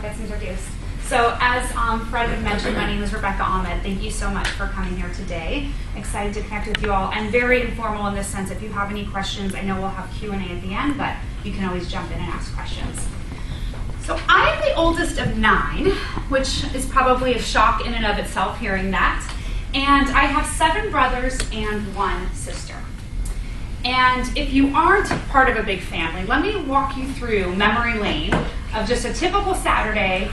gets introduced. So as Fred had mentioned, my name is Rebecca Ahmed. Thank you so much for coming here today. Excited to connect with you all, and very informal in this sense. If you have any questions, I know we'll have Q&A at the end, but you can always jump in and ask questions. So I am the oldest of 9, which is probably a shock in and of itself hearing that. And I have 7 brothers and 1 sister. And if you aren't part of a big family, let me walk you through memory lane of just a typical Saturday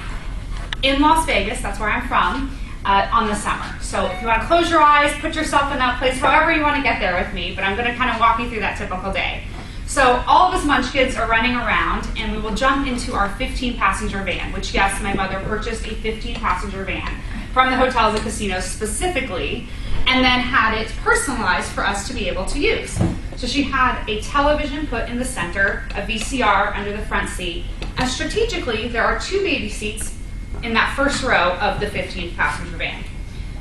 in Las Vegas, that's where I'm from, on the summer. So if you want to close your eyes, put yourself in that place, however you want to get there with me, but I'm going to kind of walk you through that typical day. So all of us munchkins are running around, and we will jump into our 15-passenger van, which, yes, my mother purchased a 15-passenger van from the hotels and casinos specifically, and then had it personalized for us to be able to use. So she had a television put in the center, a VCR under the front seat, and strategically there are 2 baby seats in that first row of the 15-passenger van.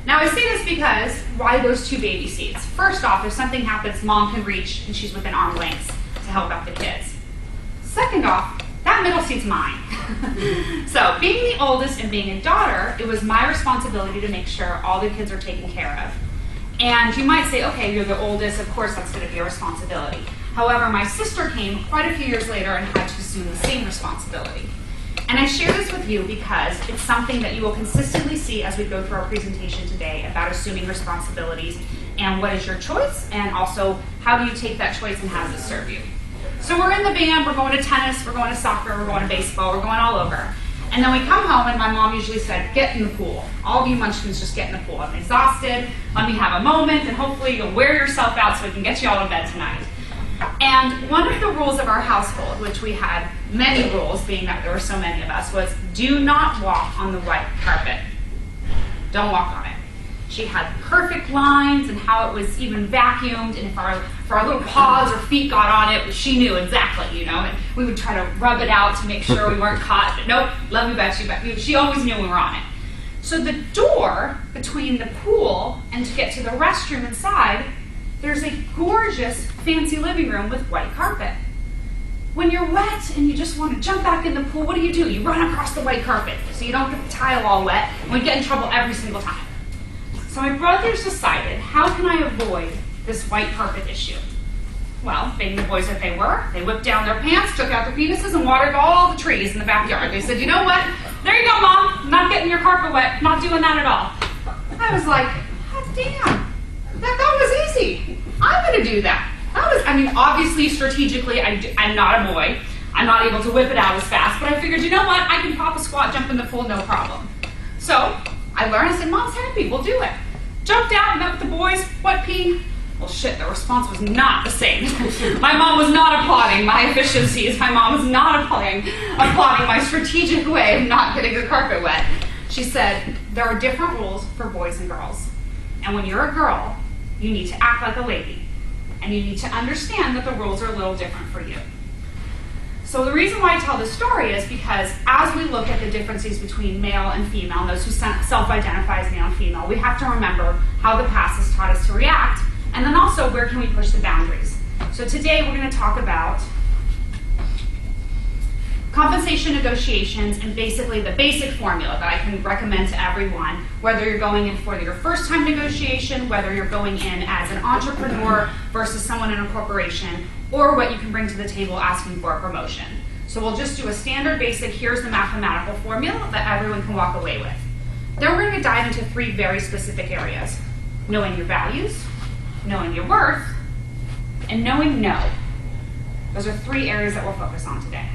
Now I say this because, why those 2 baby seats? First off, if something happens, mom can reach and she's within arm lengths to help out the kids. Second off, that middle seat's mine. So being the oldest and being a daughter, it was my responsibility to make sure all the kids are taken care of. And you might say, okay, you're the oldest, of course that's going to be a responsibility. However, my sister came quite a few years later and had to assume the same responsibility. And I share this with you because it's something that you will consistently see as we go through our presentation today about assuming responsibilities and what is your choice, and also how do you take that choice and how does it serve you. So we're in the van, we're going to tennis, we're going to soccer, we're going to baseball, we're going all over. And then we come home and my mom usually said, get in the pool. All of you munchkins just get in the pool. I'm exhausted, let me have a moment, and hopefully you'll wear yourself out so we can get you all in bed tonight. And one of the rules of our household, which we had many rules, being that there were so many of us, was do not walk on the white carpet. Don't walk on it. She had perfect lines and how it was even vacuumed, and if our little paws or feet got on it, she knew exactly, you know, and we would try to rub it out to make sure we weren't caught, but nope, love you bet, she always knew we were on it. So the door between the pool and to get to the restroom inside, there's a gorgeous, fancy living room with white carpet. When you're wet and you just want to jump back in the pool, what do? You run across the white carpet so you don't get the tile all wet, and we get in trouble every single time. So my brothers decided, how can I avoid this white carpet issue? Well, being the boys that they were, they whipped down their pants, took out their penises, and watered all the trees in the backyard. They said, you know what? There you go, Mom. Not getting your carpet wet. Not doing that at all. I was like, oh, damn. That was easy. I'm going to do that. Obviously, strategically, I'm not a boy. I'm not able to whip it out as fast, but I figured, you know what? I can pop a squat, jump in the pool, no problem. So I learned, I said, Mom's happy, we'll do it. Jumped out, met with the boys, wet peeing. Well, shit, the response was not the same. My mom was not applauding my efficiencies. My mom was not applauding my strategic way of not getting the carpet wet. She said, there are different rules for boys and girls. And when you're a girl, you need to act like a lady. And you need to understand that the rules are a little different for you. So the reason why I tell this story is because as we look at the differences between male and female, and those who self-identify as male and female, we have to remember how the past has taught us to react, and then also where can we push the boundaries. So today we're going to talk about compensation negotiations and basically the basic formula that I can recommend to everyone, whether you're going in for your first time negotiation, whether you're going in as an entrepreneur versus someone in a corporation, or what you can bring to the table asking for a promotion. So we'll just do a standard basic, here's the mathematical formula that everyone can walk away with. Then we're going to dive into 3 very specific areas: knowing your values, knowing your worth, and knowing no. Those are 3 areas that we'll focus on today.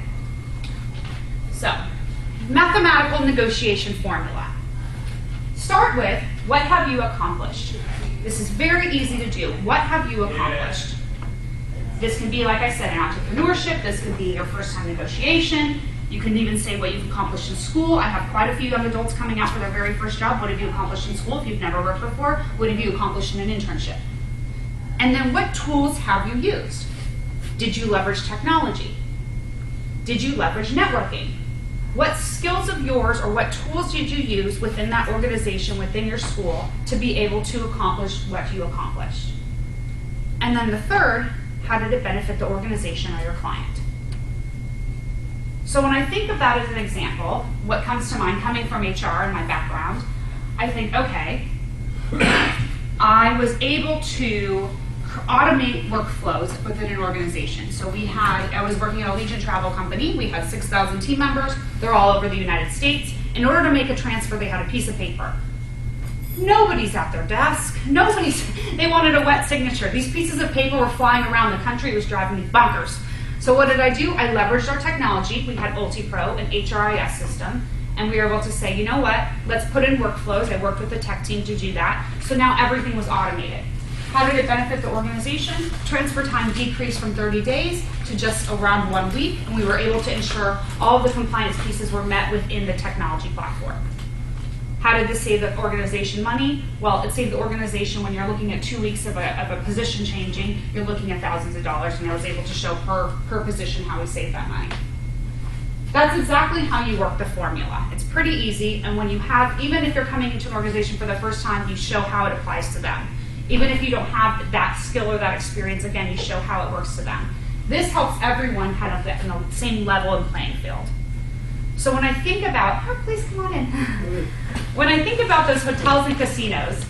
So, mathematical negotiation formula. Start with, what have you accomplished? This is very easy to do. What have you accomplished? This can be, like I said, in entrepreneurship. This could be your first time negotiation. You can even say what you've accomplished in school. I have quite a few young adults coming out for their very first job. What have you accomplished in school? If you've never worked before, what have you accomplished in an internship? And then what tools have you used? Did you leverage technology? Did you leverage networking? What skills of yours or what tools did you use within that organization, within your school, to be able to accomplish what you accomplished? And then the third, how did it benefit the organization or your client? So when I think of that as an example, what comes to mind coming from HR and my background, I think, okay, I was able to automate workflows within an organization. So I was working at a Legion travel company. We had 6,000 team members. They're all over the United States. In order to make a transfer, they had a piece of paper. Nobody's at their desk. They wanted a wet signature. These pieces of paper were flying around the country. It was driving me bonkers. So what did I do? I leveraged our technology. We had UltiPro, an HRIS system, and we were able to say, you know what? Let's put in workflows. I worked with the tech team to do that. So now everything was automated. How did it benefit the organization? Transfer time decreased from 30 days to just around 1 week, and we were able to ensure all of the compliance pieces were met within the technology platform. How did this save the organization money? Well, it saved the organization when you're looking at 2 weeks of a position changing, you're looking at thousands of dollars, and I was able to show per position how we saved that money. That's exactly how you work the formula. It's pretty easy, and when you have, even if you're coming into an organization for the first time, you show how it applies to them. Even if you don't have that skill or that experience, again, you show how it works to them. This helps everyone kind of get in the same level and playing field. So when I think about, please come on in. When I think about those hotels and casinos,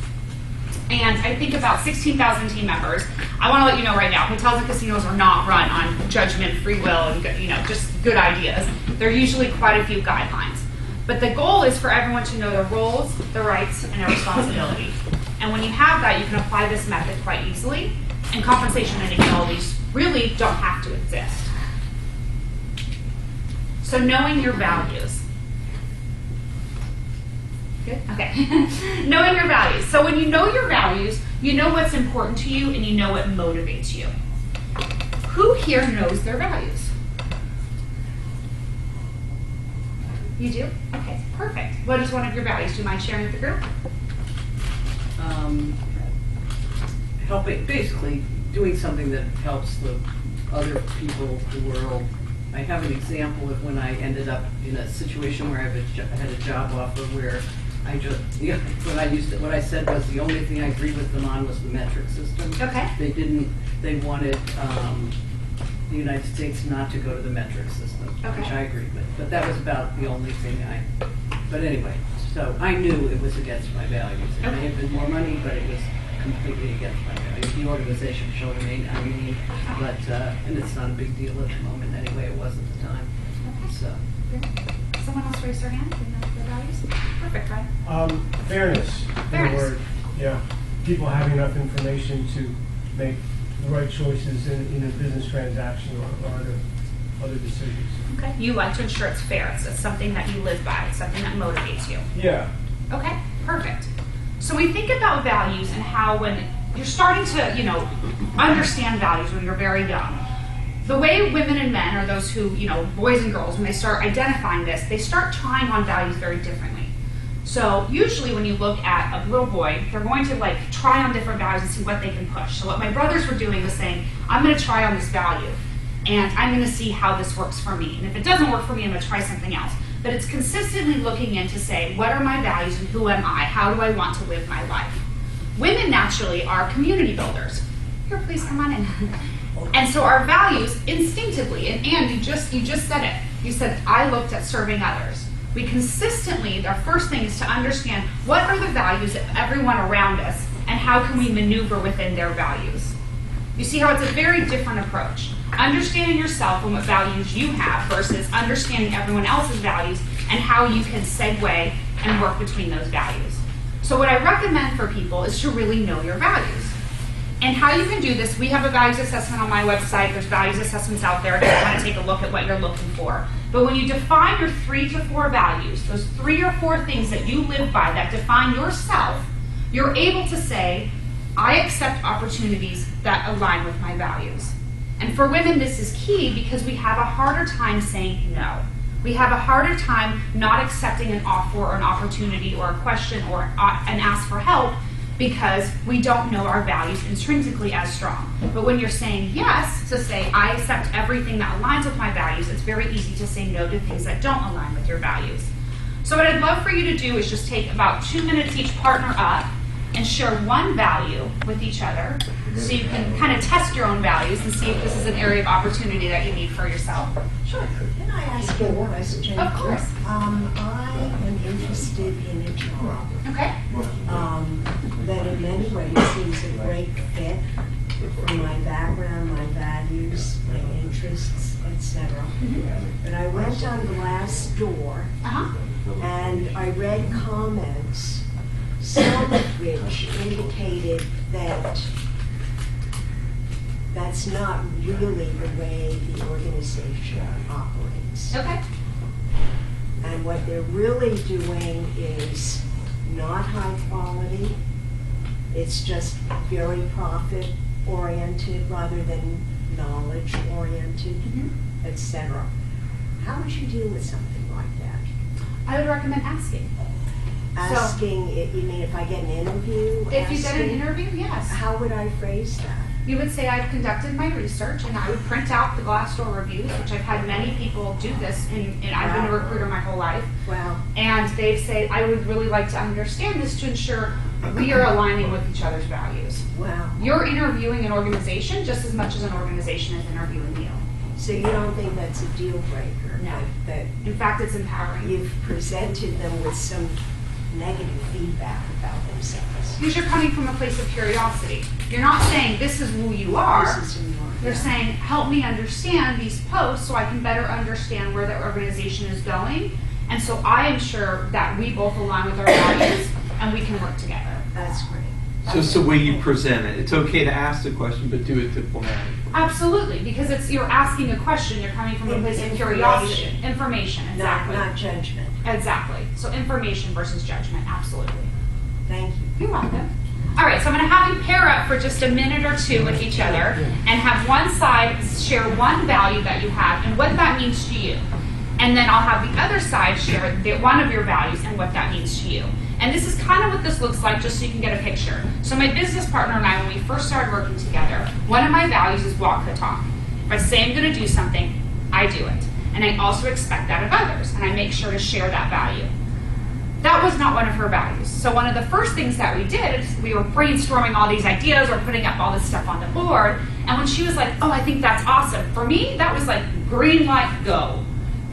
and I think about 16,000 team members, I want to let you know right now, hotels and casinos are not run on judgment, free will, and just good ideas. They're usually quite a few guidelines. But the goal is for everyone to know their roles, their rights, and their responsibilities. And when you have that, you can apply this method quite easily, and compensation inequalities really don't have to exist. So knowing your values. Good? Okay. Knowing your values. So when you know your values, you know what's important to you and you know what motivates you. Who here knows their values? You do? Okay, perfect. What is one of your values? Do you mind sharing with the group? Helping, basically doing something that helps the other people, the world. I have an example of when I ended up in a situation where I had a job offer where what I said was the only thing I agreed with them on was the metric system. Okay. They wanted the United States not to go to the metric system, okay, which I agreed with. But that was about the only thing but anyway, so I knew it was against my values. It may have been more money, but it was completely against my values. The organization showed me, but and it's not a big deal at the moment anyway. It wasn't at the time. Okay. So. Someone else raise their hand? Do you know their values? Perfect, right? Fairness. Fairness. Word. Yeah. People having enough information to make the right choices in a business transaction or other decisions. Okay. You like to ensure it's fair. It's something that you live by. It's something that motivates you. Yeah. Okay, perfect. So we think about values and how when you're starting to, understand values when you're very young, the way women and men, or those who, boys and girls, when they start identifying this, they start trying on values very differently. So usually when you look at a little boy, they're going to try on different values and see what they can push. So what my brothers were doing was saying, I'm going to try on this value, and I'm going to see how this works for me. And if it doesn't work for me, I'm going to try something else. But it's consistently looking in to say, what are my values and who am I? How do I want to live my life? Women naturally are community builders. Here, please come on in. And so our values instinctively, and you just said it. You said, I looked at serving others. We consistently, our first thing is to understand what are the values of everyone around us and how can we maneuver within their values. You see how it's a very different approach. Understanding yourself and what values you have versus understanding everyone else's values and how you can segue and work between those values. So what I recommend for people is to really know your values. And how you can do this, we have a values assessment on my website. There's values assessments out there if you want to take a look at what you're looking for. But when you define your 3 to 4 values, those 3 or 4 things that you live by that define yourself, you're able to say, I accept opportunities that align with my values. And for women, this is key because we have a harder time saying no. We have a harder time not accepting an offer or an opportunity or a question or an ask for help because we don't know our values intrinsically as strong. But when you're saying yes, to say, I accept everything that aligns with my values, it's very easy to say no to things that don't align with your values. So what I'd love for you to do is just take about 2 minutes each, partner up, and share one value with each other so you can kind of test your own values and see if this is an area of opportunity that you need for yourself. Sure. Can I ask you a question? Of course. I am interested in a job Okay. that in many ways seems a great fit for my background, my values, my interests, etc. But I went on Glassdoor and I read comments, some of which indicated that that's not really the way the organization operates. Okay. And what they're really doing is not high quality. It's just very profit oriented rather than knowledge oriented, etc. How would you deal with something like that? I would recommend asking. Asking, you mean if I get an interview? If you get an interview, yes. How would I phrase that? You would say, I've conducted my research, and I would print out the Glassdoor reviews, which I've had many people do this, and I've been a recruiter my whole life. Wow. And they've said, I would really like to understand this to ensure we are aligning with each other's values. Wow. You're interviewing an organization just as much as an organization is interviewing you. So you don't think that's a deal breaker? No. That In fact, it's empowering. you've presented them with some negative feedback about themselves. Because you're coming from a place of curiosity. You're not saying, this is who you are. This is who you are. You're saying, help me understand these posts so I can better understand where the organization is going. And so I ensure that we both align with our values and we can work together. That's great. So it's the way you present it. It's okay to ask the question, but do it diplomatically. Absolutely, because you're asking a question, you're coming from a place of curiosity. Information, exactly. Not judgment. Exactly. So information versus judgment, absolutely. Thank you. You're welcome. All right, so I'm going to have you pair up for just a minute or two with each other and have one side share one value that you have and what that means to you. And then I'll have the other side share one of your values and what that means to you. And this is kind of what this looks like, just so you can get a picture. So my business partner and I, when we first started working together, one of my values is walk the talk. If I say I'm going to do something, I do it. And I also expect that of others, and I make sure to share that value. That was not one of her values. So one of the first things that we did, we were brainstorming all these ideas, or putting up all this stuff on the board, and when she was like, oh, I think that's awesome. For me, that was like green light, go.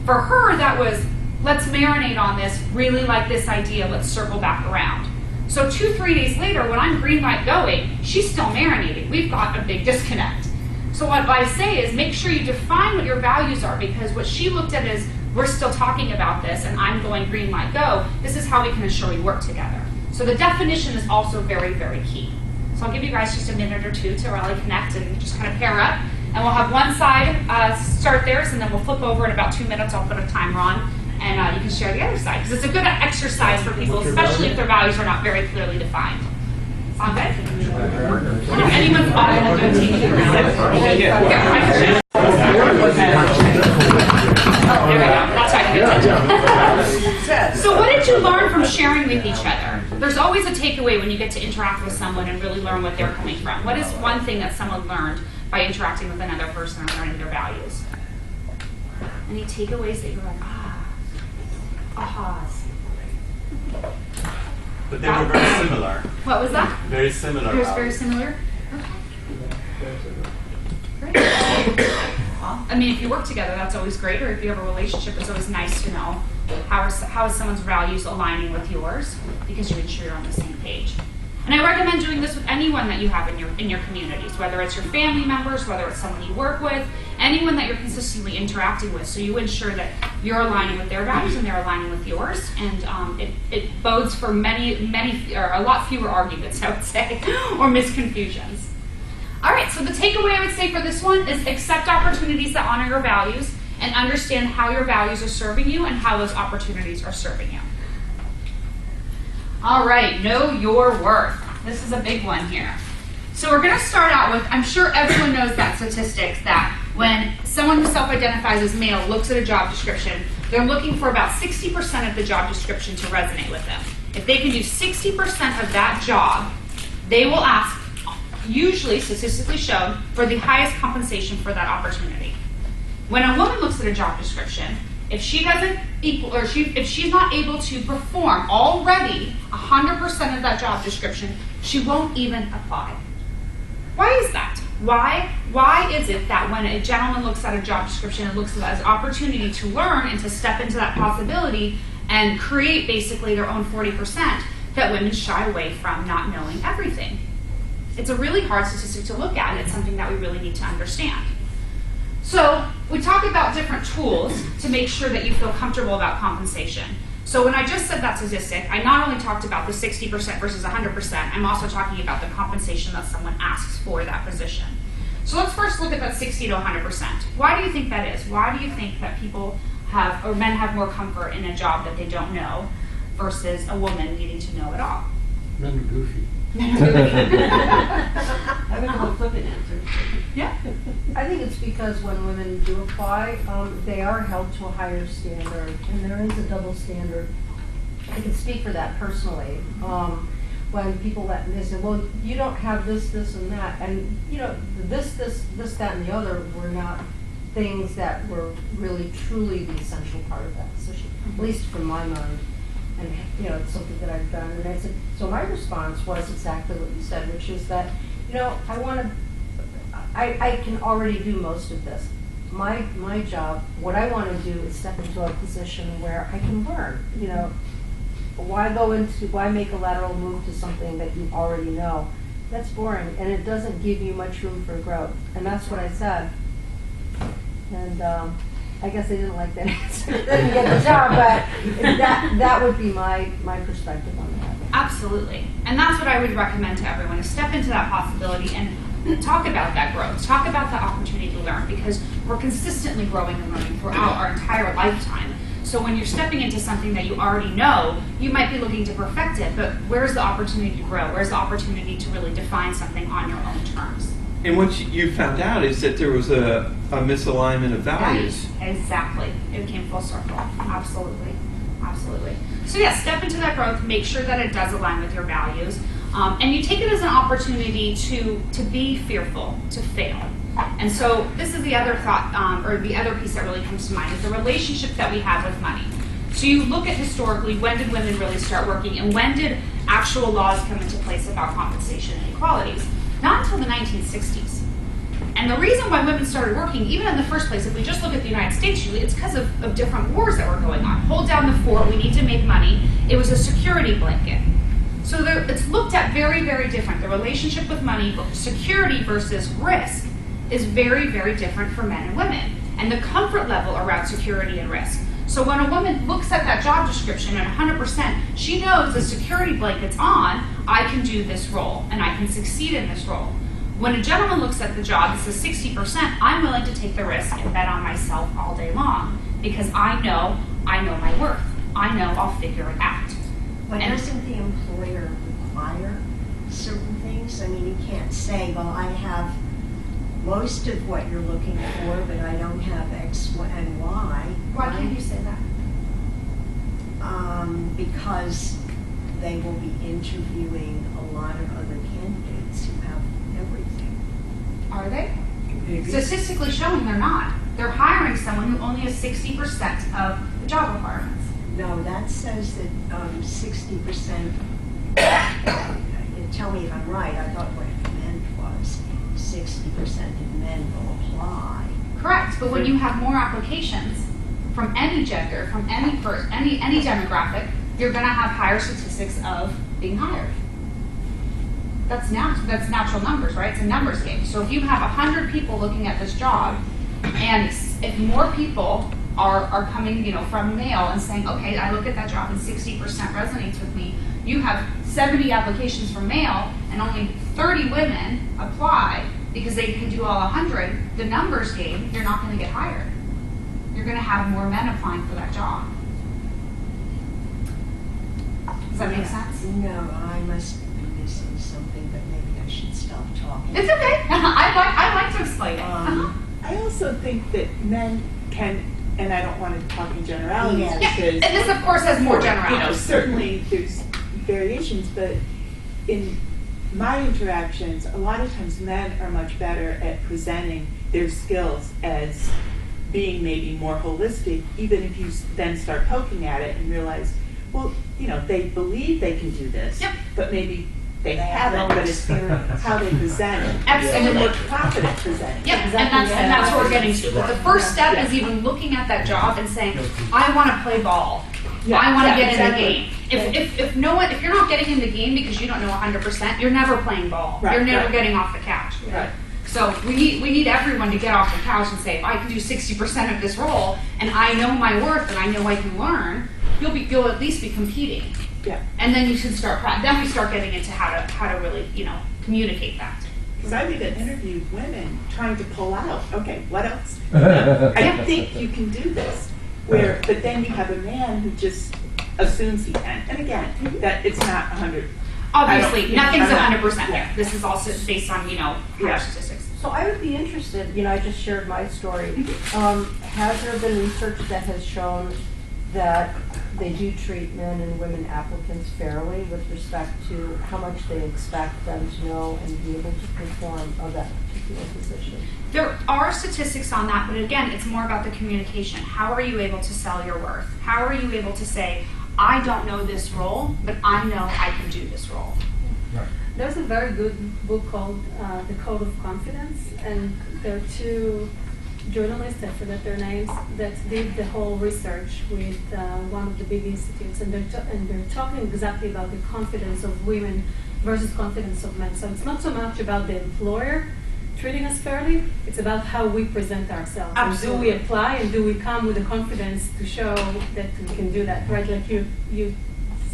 For her, that was, let's marinate on this, really like this idea, let's circle back around. So 2-3 days later, when I'm green light going, she's still marinating. We've got a big disconnect. So what I say is make sure you define what your values are, because what she looked at is, we're still talking about this and I'm going green light go, this is how we can ensure we work together. So the definition is also very, very key. So I'll give you guys just a minute or two to really connect and just kind of pair up. And we'll have one side start theirs, and then we'll flip over in about 2 minutes. I'll put a timer on, and you can share the other side. Because it's a good exercise for people, especially if their values are not very clearly defined. Sound good? And if anyone's audible, don't take it around. Here, I can share. Oh, there we go. That's how I can get So what did you learn from sharing with each other? There's always a takeaway when you get to interact with someone and really learn what they're coming from. What is one thing that someone learned by interacting with another person and learning their values? Any takeaways that you're like, ahas? But they were very similar. What was that? Very similar. It was very similar? Okay. Great. Well, I mean, if you work together, that's always great, or if you have a relationship, it's always nice to know how is someone's values aligning with yours, because you ensure you're on the same page. And I recommend doing this with anyone that you have in your communities, whether it's your family members, whether it's someone you work with, anyone that you're consistently interacting with, so you ensure that you're aligning with their values and they're aligning with yours, and it bodes for a lot fewer arguments, I would say, or misconfusions. All right, so the takeaway I would say for this one is accept opportunities that honor your values and understand how your values are serving you and how those opportunities are serving you. All right, know your worth. This is a big one here. So we're going to start out with, I'm sure everyone knows that statistics that when someone who self-identifies as male looks at a job description, they're looking for about 60% of the job description to resonate with them. If they can do 60% of that job, they will ask, usually statistically shown, for the highest compensation for that opportunity. When a woman looks at a job description, If she doesn't equal, or if she's not able to perform already 100% of that job description, she won't even apply. Why is that? Why is it that when a gentleman looks at a job description and looks at it as an opportunity to learn and to step into that possibility and create basically their own 40%, that women shy away from not knowing everything? It's a really hard statistic to look at, and it's something that we really need to understand. So we talk about different tools to make sure that you feel comfortable about compensation. So when I just said that statistic, I not only talked about the 60% versus 100%, I'm also talking about the compensation that someone asks for that position. So let's first look at that 60 to 100%. Why do you think that is? Why do you think that people have, or men have more comfort in a job that they don't know versus a woman needing to know it all? Men are goofy. I would have a flippant answer. Yeah. I think it's because when women do apply, they are held to a higher standard, and there is a double standard. I can speak for that personally. When people they say, well, you don't have this, this, and that, and you know, this, that, and the other were not things that were really, truly the essential part of that position, at least from my mind. And you know, it's something that I've done. And I said, so my response was exactly what you said, which is that, you know, I can already do most of this. My job, what I want to do is step into a position where I can learn. You know, why make a lateral move to something that you already know? That's boring, and it doesn't give you much room for growth. And that's what I said. And I guess they didn't like that answer. They didn't get the job, but that would be my perspective on that. Absolutely. And that's what I would recommend to everyone, is step into that possibility and talk about that growth. Talk about the opportunity to learn, because we're consistently growing and learning throughout our entire lifetime. So when you're stepping into something that you already know, you might be looking to perfect it, but where's the opportunity to grow? Where's the opportunity to really define something on your own terms? And what you found out is that there was a misalignment of values. Exactly. It came full circle. Absolutely. Absolutely. So yeah, step into that growth, make sure that it does align with your values, and you take it as an opportunity to be fearful, to fail. And so this is the other thought, or the other piece that really comes to mind, is the relationship that we have with money. So you look at historically, when did women really start working, and when did actual laws come into place about compensation and equalities? Not until the 1960s. And the reason why women started working, even in the first place, if we just look at the United States, usually it's because of different wars that were going on. Hold down the fort, we need to make money. It was a security blanket. So it's looked at very, very different. The relationship with money, security versus risk, is very, very different for men and women. And the comfort level around security and risk. So when a woman looks at that job description at 100%, she knows the security blanket's on, I can do this role, and I can succeed in this role. When a gentleman looks at the job, it's a 60%, I'm willing to take the risk and bet on myself all day long, because I know my worth. I know I'll figure it out. But doesn't the employer require certain things? I mean, you can't say, well, I have most of what you're looking for, but I don't have X and Y. Why can't you say that? Because they will be interviewing a lot of other candidates who have everything. Are they? Maybe. Statistically showing they're not. They're hiring someone who only has 60% of the job requirements. No, that says that 60%, tell me if I'm right, I thought what it meant was 60% of men will apply. Correct, but when you have more applications from any gender, from any person, any demographic, you're going to have higher statistics of being hired. That's natural numbers, right? It's a numbers game. So if you have 100 people looking at this job, and if more people are coming, from male and saying, okay, I look at that job and 60% resonates with me, you have 70 applications from male and only 30 women apply because they can do all 100, the numbers game, you're not going to get hired. You're going to have more men applying for that job. Does that make sense? No, I must be missing something, but maybe I should stop talking. It's okay. I'd like to explain it. I also think that men can, and I don't want to talk in generalities Yes. Yeah, because and this of course has more generalities. certainly there's variations, but in my interactions, a lot of times men are much better at presenting their skills as being maybe more holistic, even if you then start poking at it and realize, well, they believe they can do this, Yep. but maybe they haven't, but it's how they present it. Absolutely. And they're more confident presenting. Yep, and that's what we're getting to. But the first step is even looking at that job and saying, I want to play ball. Yeah, I want to get exactly. in the game. If you're not getting in the game because you don't know 100%, you're never playing ball. Right, You're never right. getting off the couch. Right. So we need everyone to get off the couch and say, if I can do 60% of this role and I know my worth and I know I can learn, you'll at least be competing. Yeah. And then you can then we start getting into how to really, communicate that. Because I've even interviewed women trying to pull out, okay, what else? I think you can do this. But then you have a man who just assumes he can. And again, that it's not 100. Obviously, nothing's I'm not- 100% there. This is also based on, higher statistics. So I would be interested, I just shared my story. Has there been research that has shown that they do treat men and women applicants fairly with respect to how much they expect them to know and be able to perform of that particular position? There are statistics on that, but again, it's more about the communication. How are you able to sell your worth? How are you able to say, I don't know this role, but I know I can do this role? There's a very good book called The Code of Confidence, and there are two journalists, I forget their names, that did the whole research with one of the big institutes, and they're talking exactly about the confidence of women versus confidence of men. So it's not so much about the employer treating us fairly, it's about how we present ourselves. Absolutely. And do we apply and do we come with the confidence to show that we can do that, right? Like you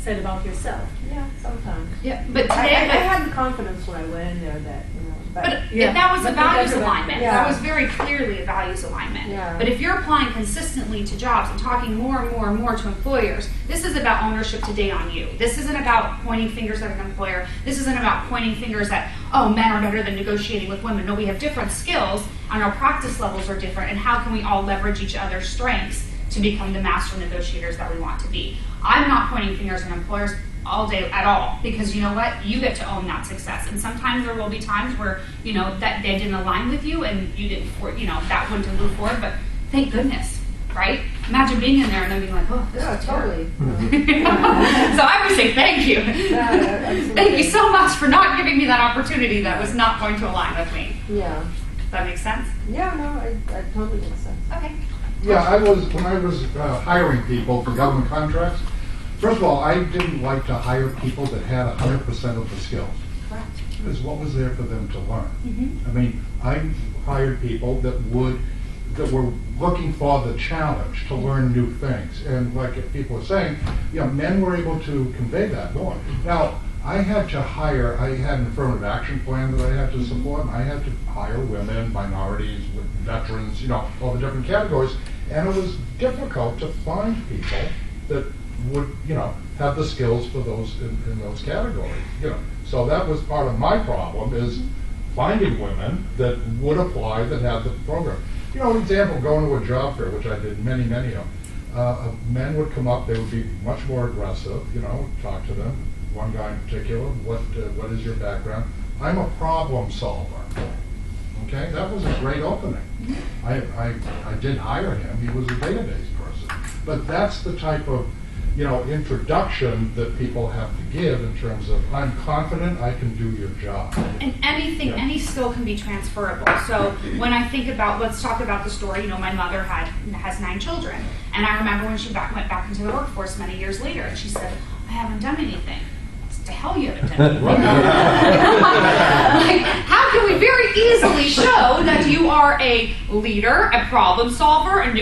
said about yourself. Yeah, sometimes. Yeah, but I today, had the confidence when I went in there that, but Yeah. that was a But values everybody- alignment. Yeah. That was very clearly a values alignment. Yeah. But if you're applying consistently to jobs and talking more and more and more to employers, this is about ownership today on you. This isn't about pointing fingers at an employer. This isn't about pointing fingers at, oh, men are better than negotiating with women. No, we have different skills and our practice levels are different, and how can we all leverage each other's strengths to become the master negotiators that we want to be? I'm not pointing fingers at employers all day at all, because you know what, you get to own that success, and sometimes there will be times where that they didn't align with you and you didn't that wouldn't have moved forward, but thank goodness, right? Imagine being in there and then being like, oh, this Yeah, is totally. so I would say thank you. Absolutely. Thank you so much for not giving me that opportunity that was not going to align with me. Yeah. Does that make sense? Yeah, no, I totally make sense. Okay. Yeah, when I was hiring people for government contracts, first of all, I didn't like to hire people that had 100% of the skills. Correct. Because what was there for them to learn? Mm-hmm. I mean, I hired people that were looking for the challenge to learn new things. And like people were saying, men were able to convey that more. Now, I had an affirmative action plan that I had to support, and I had to hire women, minorities, veterans, all the different categories. And it was difficult to find people that would, have the skills for those in those categories. So that was part of my problem, is finding women that would apply, that had the program. An example, going to a job fair, which I did many of them, men would come up, they would be much more aggressive, talk to them. One guy in particular, what is your background? I'm a problem solver. Okay, that was a great opening. I did hire him, he was a database person. But that's the type of introduction that people have to give in terms of, I'm confident I can do your job. And any skill can be transferable. So when I think about, let's talk about the story, my mother has 9 children. And I remember when she went back into the workforce many years later, and she said, I haven't done anything. To hell you haven't done anything. Like, how can we very easily show that you are a leader, a problem solver, a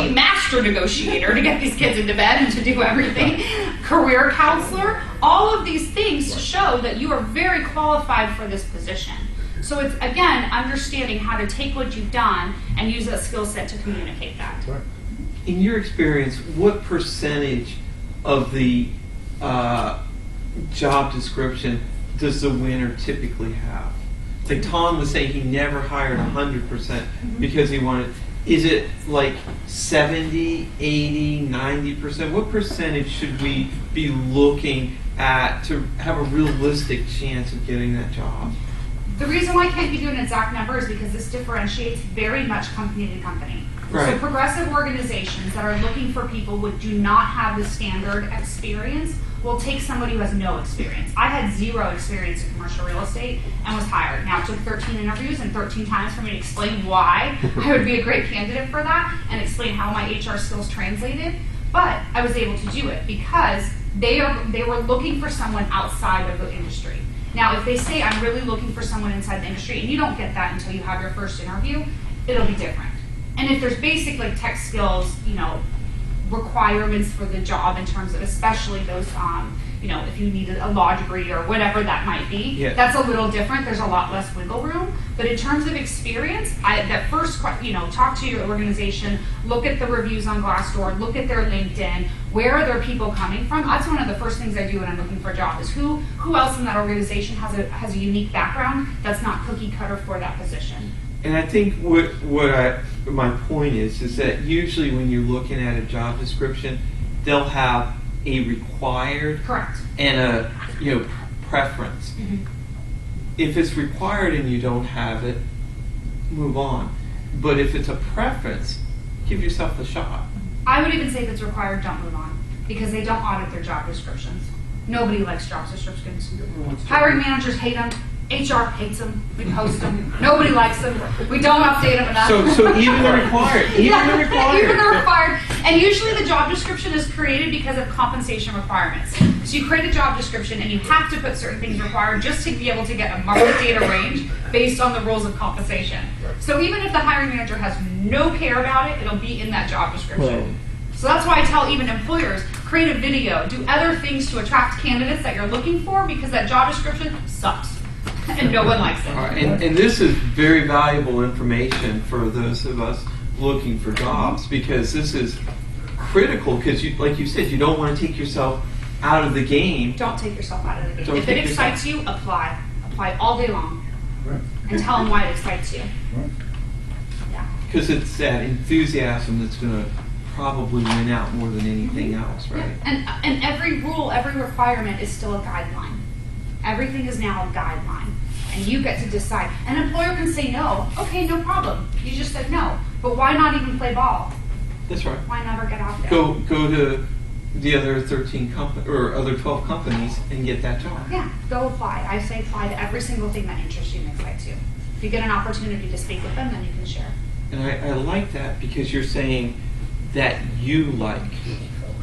master negotiator to get these kids into bed and to do everything, career counselor, all of these things to show that you are very qualified for this position. So it's, again, understanding how to take what you've done and use that skill set to communicate that. Right. In your experience, what percentage of the job description does the winner typically have? Like Tom was saying, he never hired 100% because he wanted. Is it like 70, 80, 90%? What percentage should we be looking at to have a realistic chance of getting that job? The reason why I can't give you an exact number is because this differentiates very much company to company. So Right. progressive organizations that are looking for people who do not have the standard experience will take somebody who has no experience. I had 0 experience in commercial real estate and was hired. Now it took 13 interviews and 13 times for me to explain why I would be a great candidate for that and explain how my HR skills translated. But I was able to do it because they were looking for someone outside of the industry. Now, if they say, I'm really looking for someone inside the industry, and you don't get that until you have your first interview, it'll be different. And if there's basic like tech skills, requirements for the job in terms of especially those, if you need a law degree or whatever that might be, Yeah. that's a little different. There's a lot less wiggle room. But in terms of experience, that first, talk to your organization, look at the reviews on Glassdoor, look at their LinkedIn, where are their people coming from? That's one of the first things I do when I'm looking for a job is who else in that organization has a unique background that's not cookie cutter for that position. And I think my point is that usually when you're looking at a job description, they'll have a required Correct. and a preference. Mm-hmm. If it's required and you don't have it, move on. But if it's a preference, give yourself a shot. I would even say if it's required, don't move on because they don't audit their job descriptions. Nobody likes job descriptions. Hiring managers hate them. HR hates them. We post them. Nobody likes them. We don't update them enough. So even the required, even the required. And usually the job description is created because of compensation requirements. So you create a job description and you have to put certain things required just to be able to get a market data range based on the rules of compensation. So even if the hiring manager has no care about it, it'll be in that job description. So that's why I tell even employers, create a video, do other things to attract candidates that you're looking for because that job description sucks. And no one likes it. All right, and this is very valuable information for those of us looking for jobs because this is critical because, like you said, you don't want to take yourself out of the game. Don't take yourself out of the game. Don't If take it excites you, apply. Apply all day long. Right. And tell them why it excites you. Right. Yeah. Because it's that enthusiasm that's going to probably win out more than anything else, right? Yeah. And every rule, every requirement is still a guideline. Everything is now a guideline. And you get to decide. An employer can say no. Okay, no problem. You just said no. But why not even play ball? That's right. Why never get out there? Go to the other 13 or other 12 companies and get that job. Yeah, go apply. I say apply to every single thing that interests you and excites you. If you get an opportunity to speak with them, then you can share. And I like that because you're saying that you like.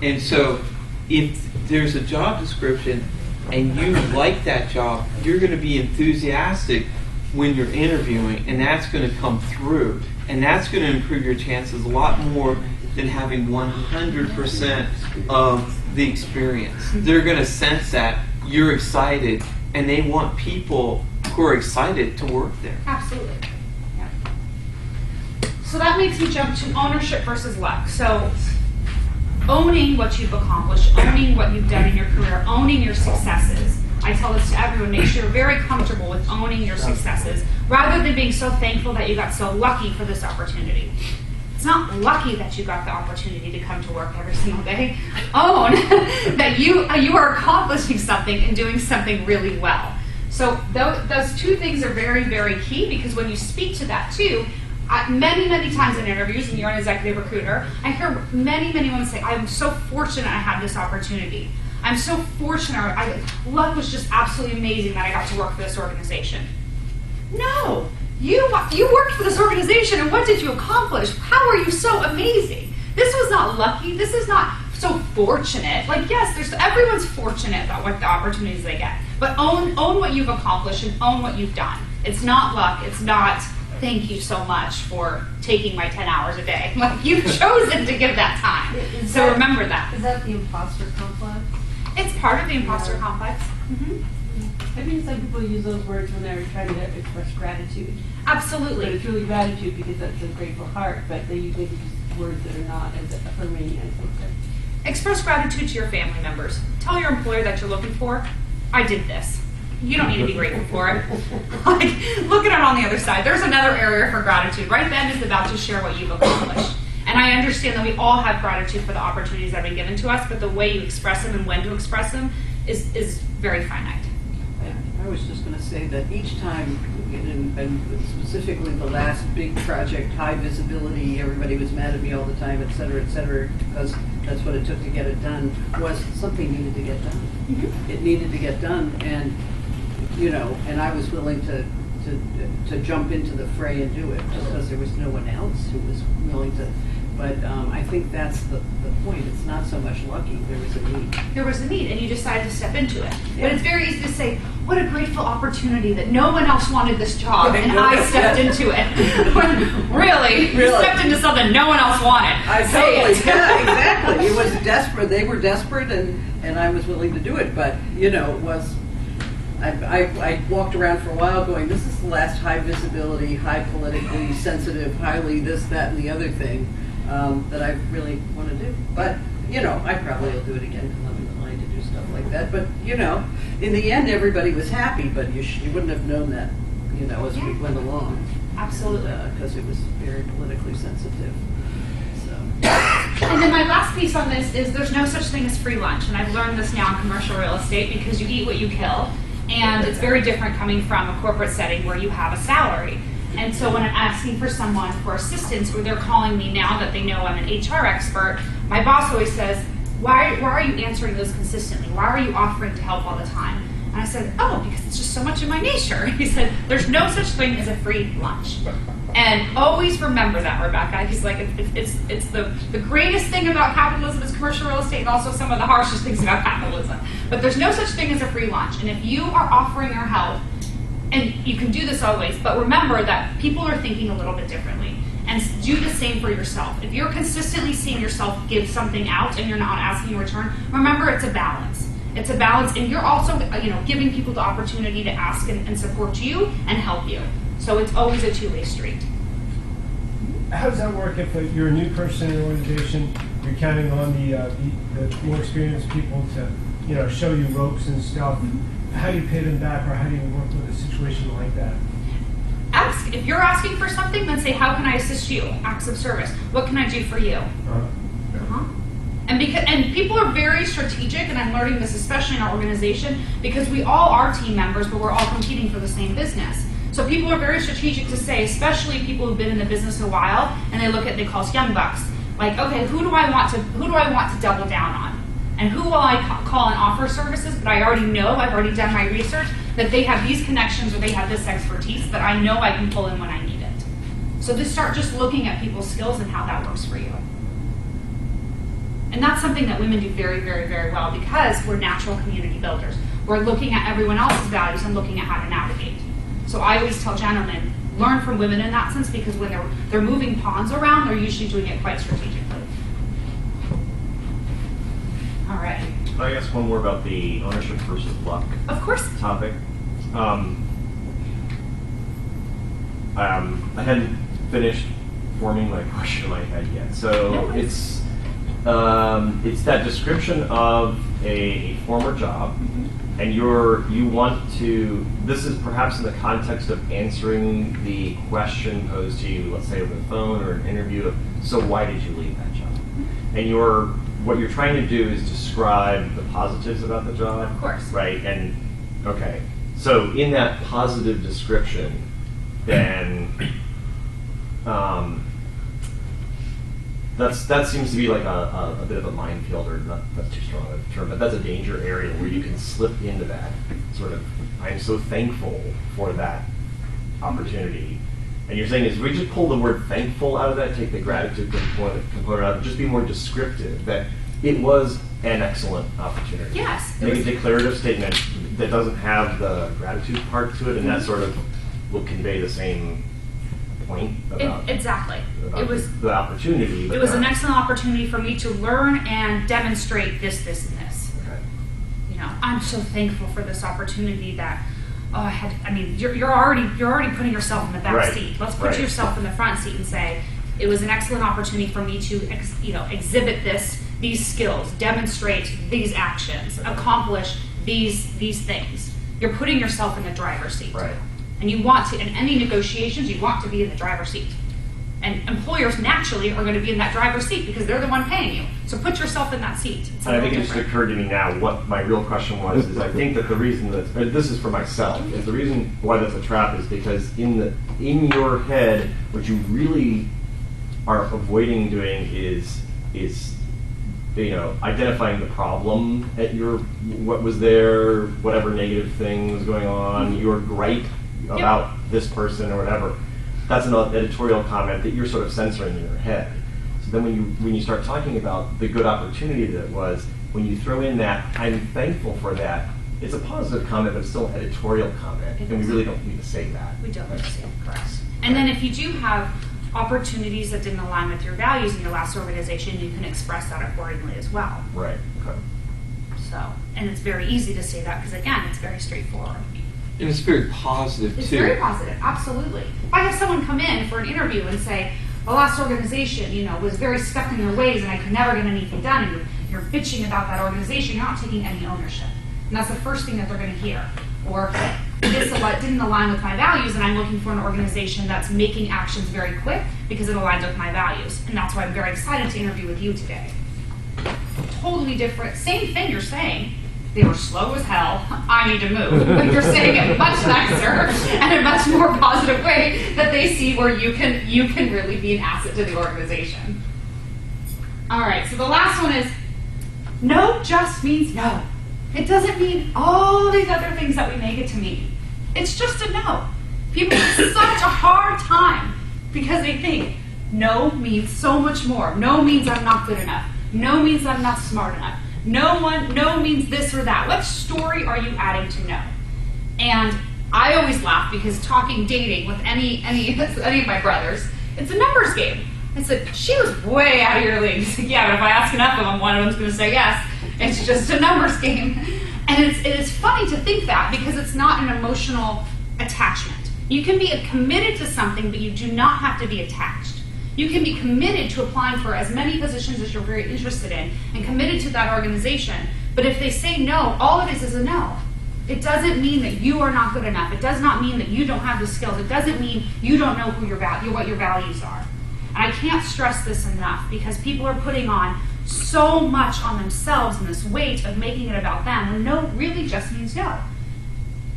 And so if there's a job description and you like that job, you're going to be enthusiastic when you're interviewing, and that's going to come through. And that's going to improve your chances a lot more than having 100% of the experience. They're going to sense that you're excited, and they want people who are excited to work there. Absolutely. Yeah. So that makes me jump to ownership versus luck. So owning what you've accomplished, owning what you've done in your career, owning your successes. I tell this to everyone, make sure you're very comfortable with owning your successes rather than being so thankful that you got so lucky for this opportunity. It's not lucky that you got the opportunity to come to work every single day. Own that you are accomplishing something and doing something really well. So those two things are very, very key because when you speak to that too, many, many times in interviews, and you're an executive recruiter, I hear many, many women say, I'm so fortunate I had this opportunity. I'm so fortunate. Luck was just absolutely amazing that I got to work for this organization. No, you worked for this organization, and what did you accomplish? How are you so amazing? This was not lucky. This is not so fortunate. Like, yes, everyone's fortunate about what the opportunities they get, but own what you've accomplished and own what you've done. It's not luck. It's not thank you so much for taking my 10 hours a day. Like, you've chosen to give that time. So remember that. Is that the imposter complex? It's part of the imposter complex. Mm-hmm. I think some people use those words when they're trying to express gratitude. But Absolutely. it's really gratitude because that's a grateful heart, but they use maybe just words that are not as affirming as something. Express gratitude to your family members. Tell your employer that you're looking for, I did this. You don't need to be grateful for it. Like, look at it on the other side. There's another area for gratitude. Right then is about to share what you've accomplished. And I understand that we all have gratitude for the opportunities that have been given to us, but the way you express them and when to express them is very finite. Yeah. I was just going to say that each time, and specifically the last big project, high visibility, everybody was mad at me all the time, et cetera, because that's what it took to get it done, was something needed to get done. It needed to get done, and, you know, and I was willing to jump into the fray and do it, just because there was no one else who was willing to. But I think that's the point. It's not so much lucky. There was a need. There was a need, and you decided to step into it. Yeah. But it's very easy to say, what a grateful opportunity that no one else wanted this job, Right. and I stepped into it. When really, you stepped into something no one else wanted. I Say totally, it. yeah, exactly. It was desperate. They were desperate, and I was willing to do it. But, you know, it was, I walked around for a while going, this is the last high visibility, high politically sensitive, highly this, that, and the other thing that I really want to do. But, you know, I probably will do it again because I'm inclined to do stuff like that. But, you know, in the end, everybody was happy, but you wouldn't have known that, you know, as we went along. Absolutely. Because it was very politically sensitive. So. And then my last piece on this is there's no such thing as free lunch, and I've learned this now in commercial real estate because you eat what you kill, and it's very different coming from a corporate setting where you have a salary. And so when I'm asking for someone for assistance, or they're calling me now that they know I'm an HR expert, my boss always says, why are you answering those consistently? Why are you offering to help all the time? And I said, oh, because it's just so much in my nature. He said, there's no such thing as a free lunch. And always remember that, Rebecca. He's like, it's the greatest thing about capitalism is commercial real estate, and also some of the harshest things about capitalism. But there's no such thing as a free lunch. And if you are offering your help, and you can do this always, but remember that people are thinking a little bit differently. And do the same for yourself. If you're consistently seeing yourself give something out and you're not asking in return, remember it's a balance. It's a balance, and you're also, you know, giving people the opportunity to ask and support you and help you. So it's always a two-way street. How does that work if you're a new person in an organization, you're counting on the more experienced people to, you know, show you ropes and stuff? How do you pay them back, or how do you work with a situation like that? Ask. If you're asking for something, then say, how can I assist you? Acts of service. What can I do for you? And people are very strategic, and I'm learning this especially in our organization, because we all are team members, but we're all competing for the same business. So people are very strategic to say, especially people who've been in the business a while, and they call us young bucks. Like, okay, who do I want to double down on? And who will I call and offer services that I already know, I've already done my research, that they have these connections or they have this expertise that I know I can pull in when I need it. So just start just looking at people's skills and how that works for you. And that's something that women do very, very, very well because we're natural community builders. We're looking at everyone else's values and looking at how to navigate. So I always tell gentlemen, learn from women in that sense, because when they're moving pawns around, they're usually doing it quite strategically. All right. I guess one more about the ownership versus luck Of course. topic. I hadn't finished forming my question in my head yet. So it's that description of a former job, and you want to. This is perhaps in the context of answering the question posed to you, let's say over the phone or an interview of, so why did you leave that job? And what you're trying to do is describe the positives about the job. Of course. Right, and okay. So in that positive description, then that seems to be like a bit of a minefield, or not, that's too strong a term, but that's a danger area where you can slip into that sort of, I'm so thankful for that opportunity. And you're saying is we just pull the word thankful out of that, take the gratitude component out, just be more descriptive that it was an excellent opportunity. Yes. Make a declarative statement that doesn't have the gratitude part to it, and that sort of will convey the same point about, Exactly. about It was the opportunity. But It was an not- excellent opportunity for me to learn and demonstrate this, and this. Okay. You know, I'm so thankful for this opportunity that, you're already putting yourself in the back Right. seat. Let's put Right. yourself in the front seat and say, it was an excellent opportunity for me to, exhibit these skills, demonstrate these actions, accomplish these things. You're putting yourself in the driver's seat. Right. And you want to, in any negotiations, you want to be in the driver's seat. And employers naturally are going to be in that driver's seat because they're the one paying you. So put yourself in that seat. It's a And I little think it just different. occurred to me now what my real question was, is I think that the reason that, this is for myself, is the reason why that's a trap is because in your head, what you really are avoiding doing is identifying the problem at what was there, whatever negative thing was going on, your gripe about this person or whatever. That's an editorial comment that you're sort of censoring in your head. So then when you start talking about the good opportunity that it was, when you throw in that, I'm thankful for that, it's a positive comment, but it's still an editorial comment, and we really don't need to say that. We don't understand, correct. And then if you do have opportunities that didn't align with your values in your last organization, you can express that accordingly as well. Right, okay. So, and it's very easy to say that because again, it's very straightforward. And it's very positive It's too. very positive, absolutely. If I have someone come in for an interview and say, the last organization, was very stuck in their ways and I could never get anything done, and you're bitching about that organization, you're not taking any ownership. And that's the first thing that they're going to hear. Or this didn't align with my values and I'm looking for an organization that's making actions very quick because it aligns with my values. And that's why I'm very excited to interview with you today. Totally different, same thing you're saying. They were slow as hell, I need to move. But you're saying it much nicer and a much more positive way that they see where you can really be an asset to the organization. All right, so the last one is, no just means no. It doesn't mean all these other things that we make it to mean. It's just a no. People have such a hard time because they think no means so much more. No means I'm not good enough. No means I'm not smart enough. No means this or that. What story are you adding to no? And I always laugh because talking dating with any of my brothers, it's a numbers game. I said, she was way out of your league. He's like, yeah, but if I ask enough of them, one of them's going to say yes. It's just a numbers game. And it is funny to think that because it's not an emotional attachment. You can be committed to something, but you do not have to be attached. You can be committed to applying for as many positions as you're very interested in and committed to that organization. But if they say no, all it is a no. It doesn't mean that you are not good enough. It does not mean that you don't have the skills. It doesn't mean you don't know what your values are. And I can't stress this enough because people are putting on so much on themselves and this weight of making it about them when no really just means no.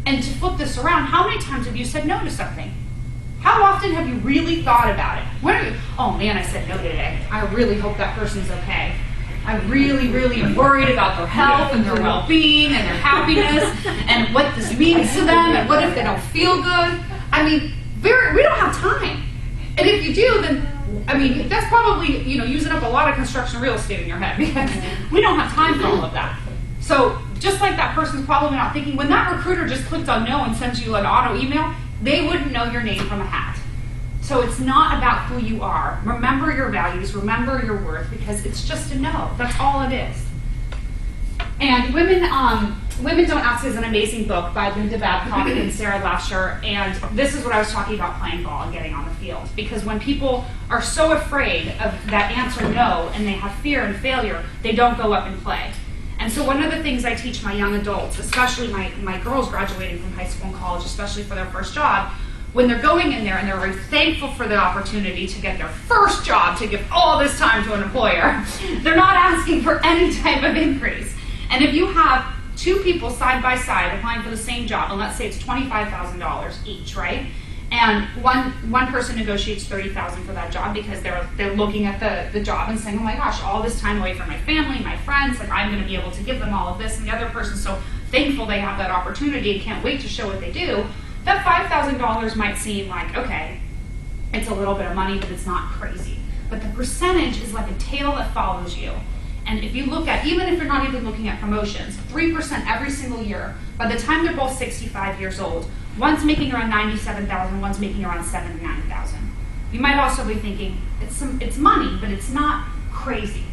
And to flip this around, how many times have you said no to something? How often have you really thought about it? Oh man, I said no today. I really hope that person's okay. I really, really am worried about their health and their well-being and their happiness and what this means to them and what if they don't feel good. I mean, we don't have time. And if you do, then, that's probably, using up a lot of construction real estate in your head because we don't have time for all of that. So just like that person's probably not thinking, when that recruiter just clicked on no and sent you an auto email, they wouldn't know your name from a hat. So it's not about who you are. Remember your values, remember your worth, because it's just a no. That's all it is. And Women Don't Ask is an amazing book by Linda Babcock and Sarah Lasher. And this is what I was talking about, playing ball and getting on the field. Because when people are so afraid of that answer no, and they have fear and failure, they don't go up and play. And so one of the things I teach my young adults, especially my girls graduating from high school and college, especially for their first job, when they're going in there and they're very thankful for the opportunity to get their first job, to give all this time to an employer, they're not asking for any type of increase. And if you have two people side by side applying for the same job, and let's say it's $25,000 each, right? And one person negotiates $30,000 for that job because they're looking at the job and saying, oh my gosh, all this time away from my family, my friends, like I'm going to be able to give them all of this. And the other person's so thankful they have that opportunity and can't wait to show what they do. That $5,000 might seem like, okay, it's a little bit of money, but it's not crazy. But the percentage is like a tail that follows you. And if you look at, even if you're not even looking at promotions, 3% every single year, by the time they're both 65 years old, one's making around $97,000, one's making around $79,000. You might also be thinking, it's money, but it's not crazy.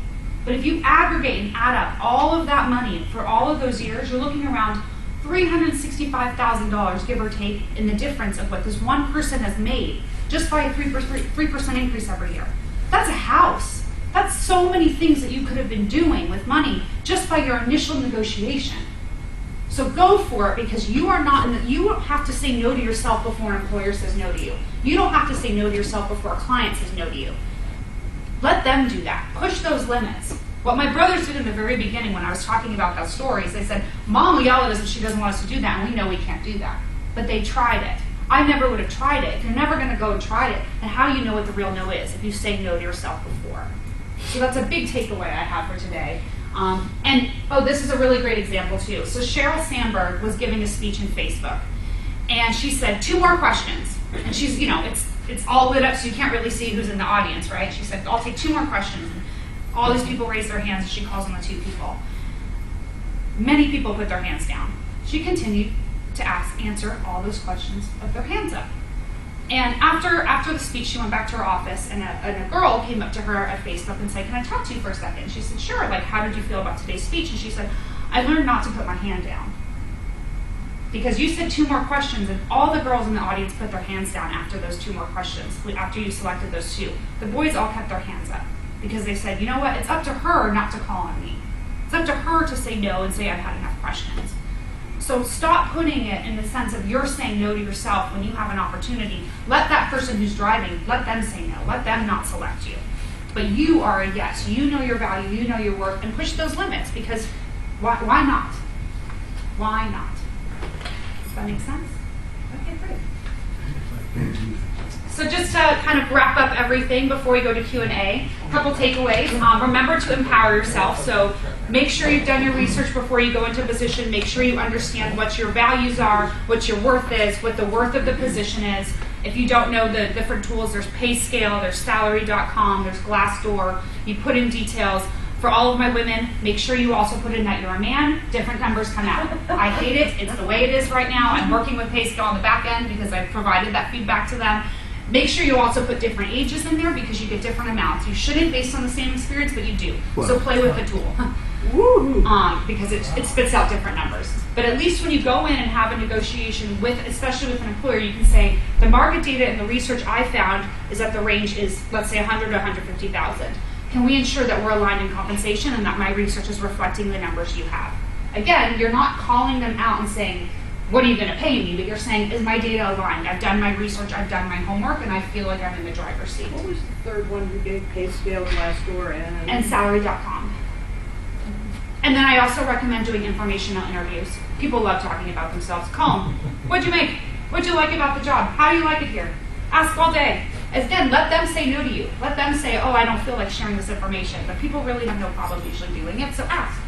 But if you aggregate and add up all of that money for all of those years, you're looking around $365,000, give or take, in the difference of what this one person has made just by a 3% increase every year. That's a house. That's so many things that you could have been doing with money just by your initial negotiation. So go for it, because you are not, you don't have to say no to yourself before an employer says no to you. You don't have to say no to yourself before a client says no to you. Let them do that. Push those limits. What my brothers did in the very beginning when I was talking about that story is they said, Mom will yell at us if she doesn't want us to do that, and we know we can't do that. But they tried it. I never would have tried it. If you're never going to go and try it, then how do you know what the real no is if you say no to yourself before? So that's a big takeaway I have for today. This is a really great example too. So Sheryl Sandberg was giving a speech in Facebook, and she said 2 more questions. And she's, it's all lit up so you can't really see who's in the audience, right? She said, I'll take 2 more questions. And all these people raise their hands, and she calls on the 2 people. Many people put their hands down. She continued to answer all those questions with their hands up. And after the speech, she went back to her office, and a girl came up to her at Facebook and said, can I talk to you for a second? She said, sure, how did you feel about today's speech? And she said, I learned not to put my hand down. Because you said 2 more questions, and all the girls in the audience put their hands down after those 2 more questions, after you selected those 2. The boys all kept their hands up, because they said, you know what, it's up to her not to call on me. It's up to her to say no and say I've had enough questions. So stop putting it in the sense of you're saying no to yourself when you have an opportunity. Let that person who's driving, let them say no. Let them not select you. But you are a yes. You know your value, you know your worth, and push those limits, because why not? Why not? Does that make sense? Okay, great. So just to kind of wrap up everything before we go to Q&A, a couple takeaways. Remember to empower yourself. So make sure you've done your research before you go into a position. Make sure you understand what your values are, what your worth is, what the worth of the position is. If you don't know the different tools, there's PayScale, there's Salary.com, there's Glassdoor. You put in details. For all of my women, make sure you also put in that you're a man. Different numbers come out. I hate it. It's the way it is right now. I'm working with PayScale on the back end because I've provided that feedback to them. Make sure you also put different ages in there, because you get different amounts. You shouldn't based on the same experience, but you do. So play with the tool. Because it spits out different numbers. But at least when you go in and have a negotiation with, especially with an employer, you can say, the market data and the research I found is that the range is, let's say, 100 to 150,000. Can we ensure that we're aligned in compensation and that my research is reflecting the numbers you have? Again, you're not calling them out and saying, what are you going to pay me? But you're saying, is my data aligned? I've done my research, I've done my homework, and I feel like I'm in the driver's seat. What was the third one you gave? PayScale, Glassdoor, and Salary.com. And then I also recommend doing informational interviews. People love talking about themselves. Call them. What'd you make? What'd you like about the job? How do you like it here? Ask all day. Again, let them say no to you. Let them say, oh, I don't feel like sharing this information. But people really have no problem usually doing it, so ask.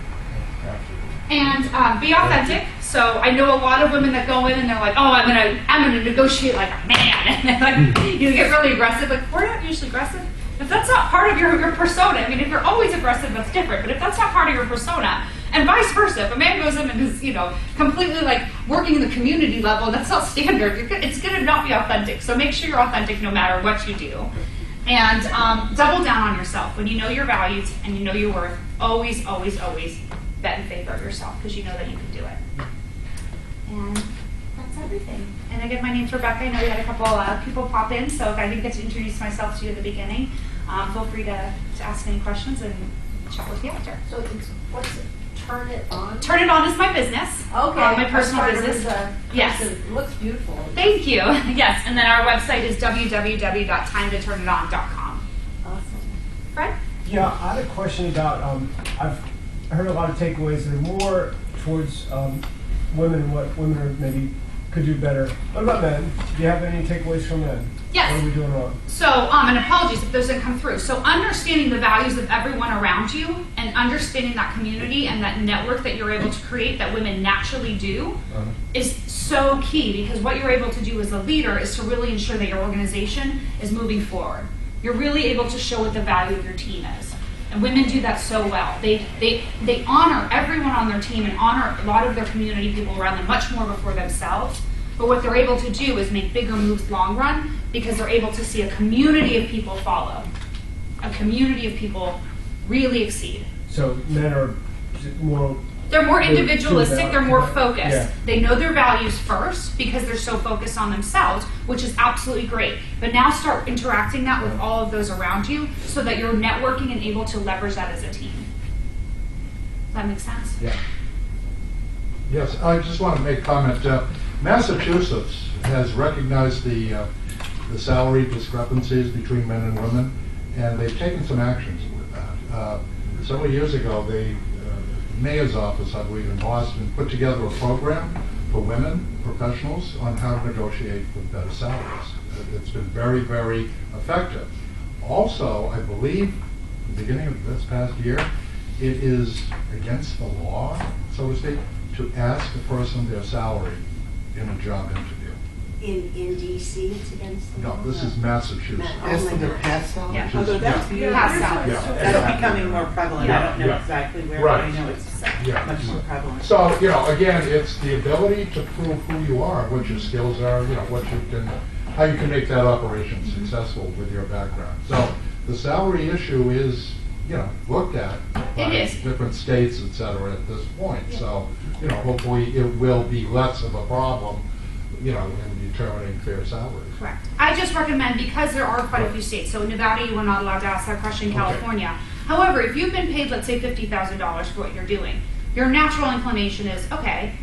And be authentic. So I know a lot of women that go in and they're like, oh, I'm gonna negotiate like a man, and then like you get really aggressive. Like, we're not usually aggressive. If that's not part of your persona, I mean, if you're always aggressive, that's different. But if that's not part of your persona, and vice versa, if a man goes in and is, completely like working in the community level, that's not standard. It's gonna not be authentic. So make sure you're authentic no matter what you do. And double down on yourself. When you know your values and you know your worth, always, always, always bet in favor of yourself, because you know that you can do it. And that's everything. And again, my name's Rebecca. I know we had a couple people pop in, so if I didn't get to introduce myself to you at the beginning, feel free to ask any questions and chat with you after. So what's it? Turn It On? Turn It On is my business. Okay. My personal business. Yes. It looks beautiful. Thank you. Yes. And then our website is www.timetoturnIton.com. Awesome. Fred? Yeah, I had a question about, I've heard a lot of takeaways that are more towards women and what women are maybe could do better. What about men? Do you have any takeaways from men? Yes. What are we doing wrong? So, and apologies if those didn't come through. So understanding the values of everyone around you and understanding that community and that network that you're able to create that women naturally do is so key, because what you're able to do as a leader is to really ensure that your organization is moving forward. You're really able to show what the value of your team is. And women do that so well. They honor everyone on their team and honor a lot of their community people around them much more before themselves. But what they're able to do is make bigger moves long run, because they're able to see a community of people follow. A community of people really exceed. So men are more... They're more individualistic, they're more focused. Yeah. They know their values first because they're so focused on themselves, which is absolutely great. But now start interacting that with all of those around you so that you're networking and able to leverage that as a team. Does that make sense? Yeah. Yes, I just want to make comment. Massachusetts has recognized the salary discrepancies between men and women, and they've taken some actions with that. Several years ago, the mayor's office, I believe, in Boston, put together a program for women professionals on how to negotiate for better salaries. It's been very, very effective. Also, I believe, at the beginning of this past year, it is against the law, so to speak, to ask a person their salary in a job interview. In DC, it's against the law? No, this is Massachusetts. Ask them their past Yeah, Which is- although that's yeah. Past salaries. Yeah. that's becoming more prevalent. I don't know Yeah. exactly where, but I Right. know it's Yeah. much more prevalent. So, again, it's the ability to prove who you are, what your skills are, what you can, how you can make that operation successful with your background. So the salary issue is, looked at by It is. different states, et cetera, at this point. So, hopefully it will be less of a problem, in determining fair salaries. Correct. I just recommend, because there are quite a few states, so in Nevada, you are not allowed to ask that question, in Okay. California. However, if you've been paid, let's say, $50,000 for what you're doing, your natural inclination is, okay,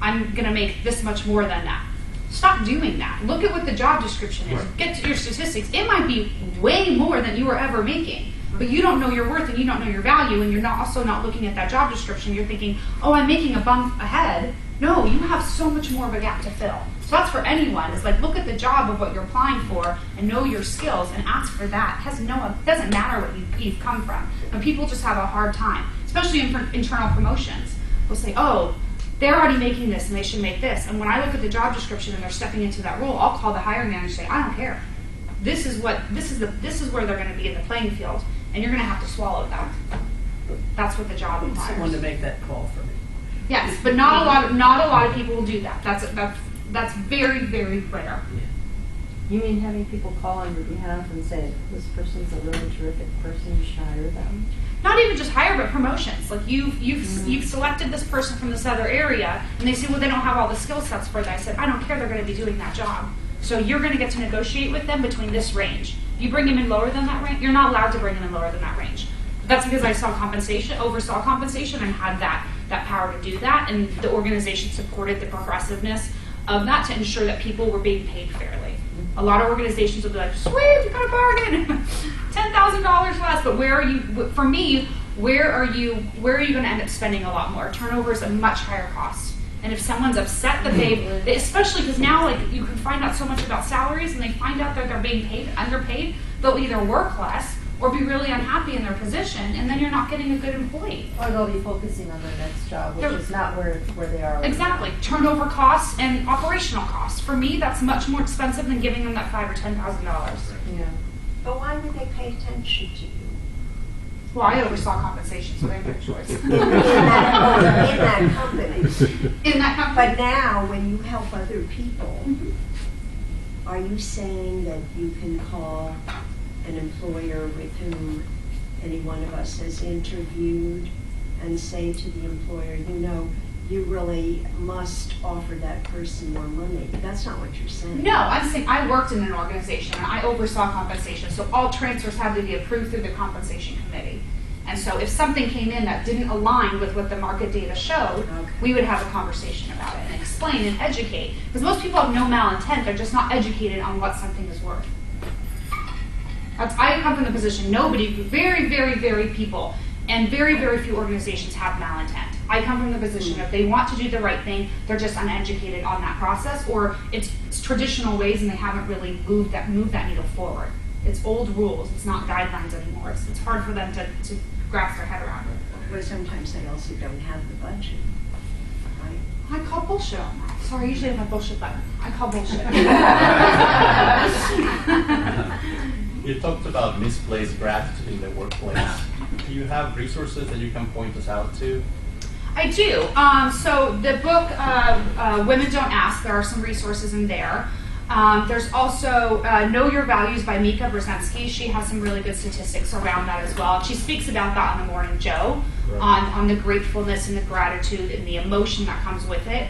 I'm going to make this much more than that. Stop doing that. Look at what the job description is. Right. Get to your statistics. It might be way more than you were ever making, but you don't know your worth and you don't know your value, and you're also not looking at that job description. You're thinking, oh, I'm making a bump ahead. No, you have so much more of a gap to fill. So that's for anyone. It's like, look at the job of what you're applying for and know your skills and ask for that. It doesn't matter what you've come from. And people just have a hard time, especially in internal promotions. We'll say, oh, they're already making this and they should make this. And when I look at the job description and they're stepping into that role, I'll call the hiring manager and say, I don't care. This is where they're going to be in the playing field, and you're going to have to swallow that. That's what the job Someone to requires. make that call for me. Yes, but not a lot of people will do that. That's very, very rare. You mean having people call on your behalf and say, this person's a really terrific person, you should hire them? Not even just hire, but promotions. Like you've selected this person from this other area, and they say, well, they don't have all the skill sets for that. I said, I don't care. They're going to be doing that job. So you're going to get to negotiate with them between this range. If you bring them in lower than that range, you're not allowed to bring them in lower than that range. That's because I oversaw compensation, and had that power to do that, and the organization supported the progressiveness of that to ensure that people were being paid fairly. A lot of organizations will be like, sweet, you got a bargain, $10,000 less, but where are you, for me, where are you going to end up spending a lot more? Turnover is a much higher cost. And if someone's upset that they especially because now you can find out so much about salaries, and they find out that they're being paid, underpaid, they'll either work less or be really unhappy in their position, and then you're not getting a good employee. Or they'll be focusing on their next job, which They're- is not where they are right Exactly. now. Turnover costs and operational costs. For me, that's much more expensive than giving them that $5,000 or $10,000. Yeah. But why would they pay attention to you? Well, I oversaw compensation, so they have no choice. In that company. In that company. But now, when you help other people, Mhm. are you saying that you can call an employer with whom any one of us has interviewed and say to the employer, you really must offer that person more money? That's not what you're saying. No, I'm saying I worked in an organization and I oversaw compensation, so all transfers had to be approved through the compensation committee. And so if something came in that didn't align with what the market data showed, Okay. we would have a conversation about it and explain and educate. Because most people have no malintent, they're just not educated on what something is worth. I come from the position, very, very, very people, and very, very few organizations have malintent. I come from the position of they want to do the right thing, they're just uneducated on that process, or it's traditional ways and they haven't really moved that needle forward. It's old rules, it's not guidelines anymore. It's hard for them to grasp their head around it. Well, sometimes they also don't have the budget, right? I call bullshit on that. Sorry, I usually have my bullshit button. I call bullshit. You talked about misplaced gratitude in the workplace. Do you have resources that you can point us out to? I do. So the book, Women Don't Ask, there are some resources in there. There's also Know Your Values by Mika Brzezinski. She has some really good statistics around that as well. She speaks about that in the Morning Joe, on the gratefulness and the gratitude and the emotion that comes with it.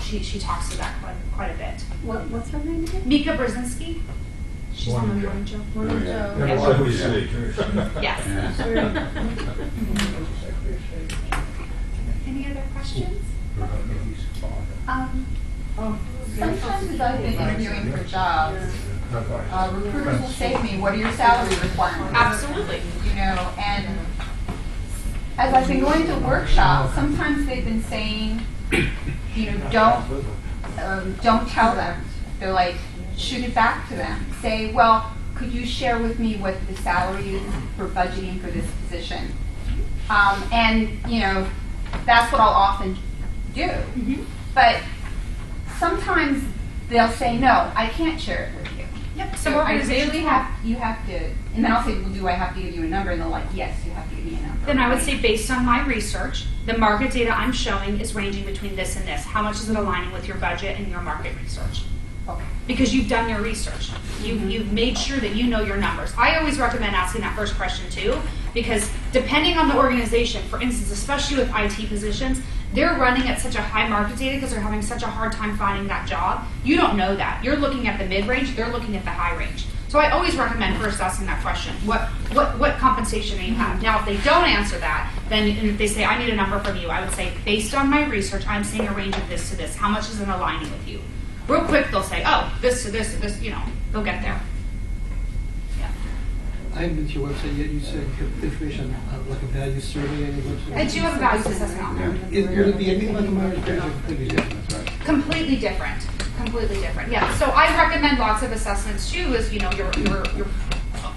She talks to that quite a bit. What's her name again? Mika Brzezinski. She's on the Morning Joe. Morning Joe. Yes. Any other questions? Sometimes as I've been interviewing for jobs, recruiters will say to me, what are your salary requirements? Absolutely. You know, and as I've been going to workshops, sometimes they've been saying, you know, don't tell them. They're like, shoot it back to them. Say, well, could you share with me what the salary is for budgeting for this position? And, you know, that's what I'll often do. But sometimes they'll say, no, I can't share it with you. Yep. So I really you have to, and then I'll say, well, do I have to give you a number? And they're like, yes, you have to give me a number. Then I would say, based on my research, the market data I'm showing is ranging between this and this. How much is it aligning with your budget and your market research? Okay. Because you've done your research. You've made sure that you know your numbers. I always recommend asking that first question too, because depending on the organization, for instance, especially with IT positions, they're running at such a high market data because they're having such a hard time finding that job. You don't know that. You're looking at the mid-range, they're looking at the high range. So I always recommend first asking that question. What compensation do you have? Now, if they don't answer that, then and if they say, I need a number from you, I would say, based on my research, I'm seeing a range of this to this. How much is it aligning with you? Real quick, they'll say, oh, this to this to this, you know, they'll get there. Yeah. I haven't been to your website yet. You said you have information like a value survey on your website. I do have a values assessment on there. Would it be anything like a Myers-Briggs or completely different? Right? Completely different. Completely different. Yeah. So I recommend lots of assessments too. Is, you know, your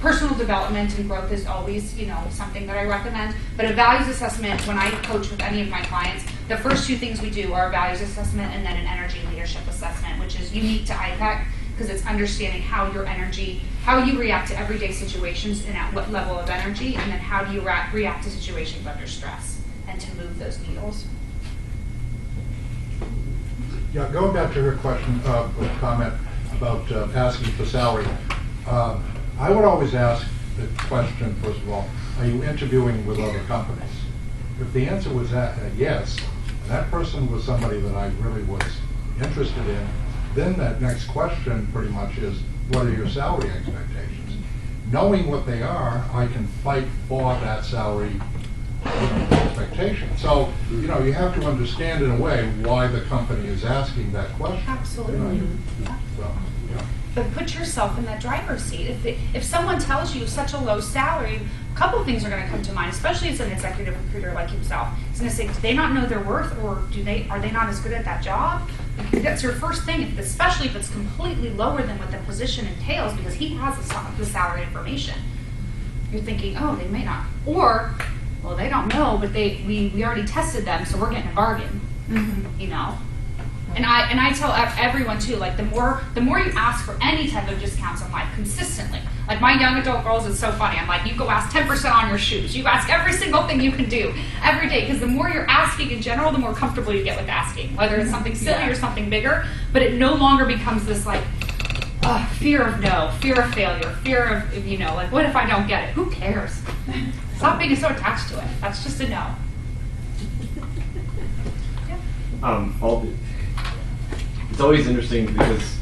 personal development and growth is always, you know, something that I recommend. But a values assessment, when I coach with any of my clients, the first two things we do are a values assessment and then an energy leadership assessment, which is unique to IPEC because it's understanding how your energy, how you react to everyday situations and at what level of energy, and then how do you react to situations under stress and to move those needles. Yeah, going back to her question, comment about asking for salary, I would always ask the question, first of all, are you interviewing with other companies? If the answer was yes, and that person was somebody that I really was interested in, then that next question pretty much is, what are your salary expectations? Knowing what they are, I can fight for that salary expectation. So, you know, you have to understand in a way why the company is asking that question. Absolutely. So, yeah. But put yourself in that driver's seat. If someone tells you such a low salary, a couple of things are going to come to mind, especially as an executive recruiter like himself. He's going to say, do they not know their worth, or are they not as good at that job? That's your first thing, especially if it's completely lower than what the position entails, because he has the salary information. You're thinking, oh, they may not. Or, well, they don't know, but we already tested them, so we're getting a bargain. You know? And I tell everyone too, like the more you ask for any type of discounts in life consistently. Like my young adult girls, it's so funny. I'm like, you go ask 10% on your shoes. You ask every single thing you can do every day, because the more you're asking in general, the more comfortable you get with asking, whether it's something silly or something bigger. But it no longer becomes this like fear of no, fear of failure, fear of, you know, like what if I don't get it? Who cares? Stop being so attached to it. That's just a no. It's always interesting because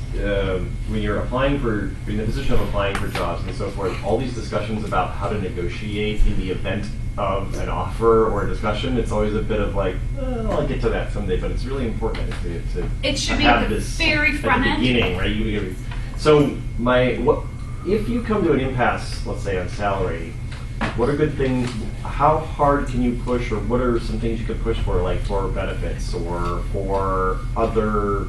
when you're applying for, in the position of applying for jobs and so forth, all these discussions about how to negotiate in the event of an offer or a discussion, it's always a bit of like, I'll get to that someday, but it's really important to it should have be the this very front at the beginning, right? So if you come to an impasse, let's say on salary, what are good things? How hard can you push, or what are some things you could push for, like for benefits or for other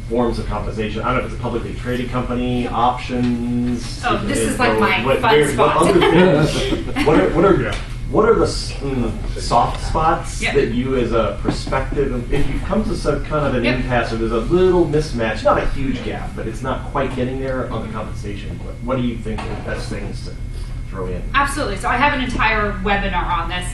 forms of compensation? I don't know if it's a publicly traded company, options. Oh, this is like my fun spot. Other things, what are the soft spots that you, as a perspective, if you've come to some kind of an impasse, or there's a little mismatch, not a huge gap, but it's not quite getting there on the compensation, what do you think are the best things to throw in? Absolutely. So I have an entire webinar on this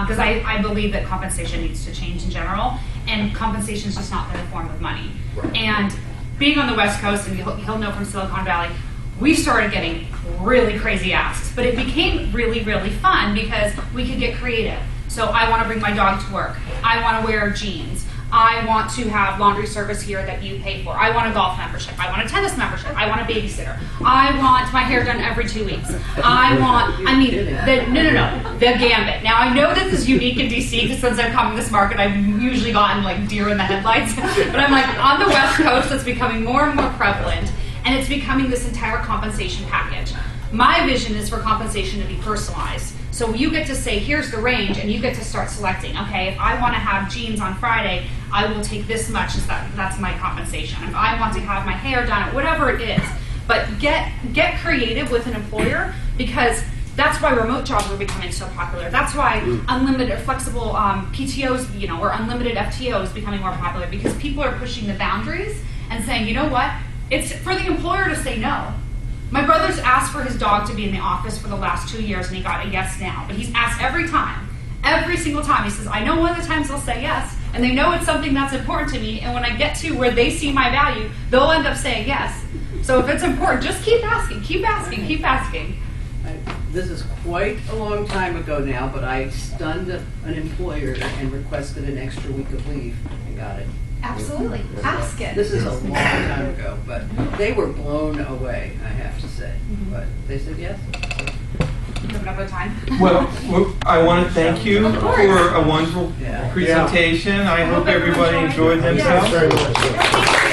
because I believe that compensation needs to change in general, and compensation is just not in the form of money. Right. And being on the West Coast, and he'll know from Silicon Valley, we started getting really crazy asks, but it became really, really fun because we could get creative. So I want to bring my dog to work. I want to wear jeans. I want to have laundry service here that you pay for. I want a golf membership. I want a tennis membership. I want a babysitter. I want my hair done every 2 weeks. The gambit. Now I know this is unique in DC because since I've come to this market, I've usually gotten like deer in the headlights. But I'm like on the West Coast, it's becoming more and more prevalent, and it's becoming this entire compensation package. My vision is for compensation to be personalized. So you get to say, here's the range, and you get to start selecting. Okay, if I want to have jeans on Friday, I will take this much. That's my compensation. If I want to have my hair done, whatever it is. But get creative with an employer, because that's why remote jobs are becoming so popular. That's why unlimited or flexible PTOs, or unlimited FTO is becoming more popular, because people are pushing the boundaries and saying, you know what? It's for the employer to say no. My brother's asked for his dog to be in the office for the last 2 years, and he got a yes now. But he's asked every single time. He says, I know one of the times they'll say yes, and they know it's something that's important to me, and when I get to where they see my value, they'll end up saying yes. So if it's important, just keep asking, keep asking, keep asking. This is quite a long time ago now, but I stunned an employer and requested an extra week of leave and got it. Absolutely. Ask it. This is a long time ago, but they were blown away, I have to say. But they said yes. You have another time? Well, I want to thank you Of course. for a wonderful Yeah. presentation. I hope everybody enjoyed Yeah. themselves. Very much so.